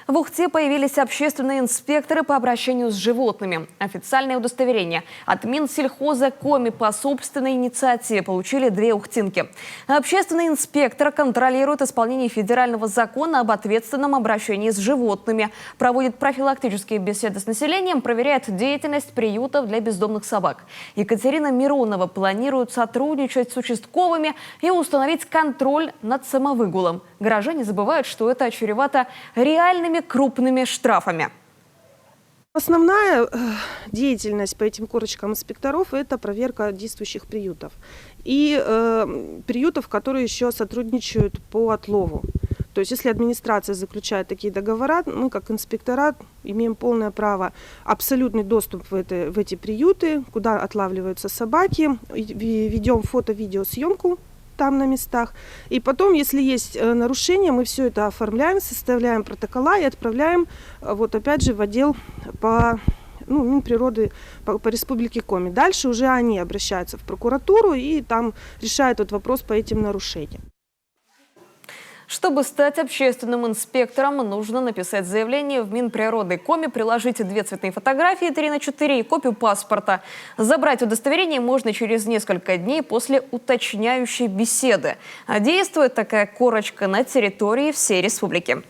В Ухте появились общественные инспекторы по обращению с животными. Официальное удостоверение от Минсельхоза Коми по собственной инициативе получили 2 ухтинки. Общественный инспектор контролирует исполнение федерального закона об ответственном обращении с животными, проводит профилактические беседы с населением, проверяет деятельность приютов для бездомных собак. Екатерина Миронова планирует сотрудничать с участковыми и установить контроль над самовыгулом. Горожане забывают, что это чревато реальными крупными штрафами. Основная деятельность по этим корочкам инспекторов – это проверка действующих приютов. И приютов, которые еще сотрудничают по отлову. То есть если администрация заключает такие договора, мы как инспектора имеем полное право, абсолютный доступ в эти приюты, куда отлавливаются собаки, ведем фото-видеосъемку там на местах. И потом, если есть нарушения, мы все это оформляем, составляем протокола и отправляем вот опять же в отдел по Минприроды по Республике Коми. Дальше уже они обращаются в прокуратуру и там решают этот вопрос по этим нарушениям. Чтобы стать общественным инспектором, нужно написать заявление в Минприроды Коми, приложить 2 цветные фотографии 3×4 и копию паспорта. Забрать удостоверение можно через несколько дней после уточняющей беседы. А действует такая корочка на территории всей республики.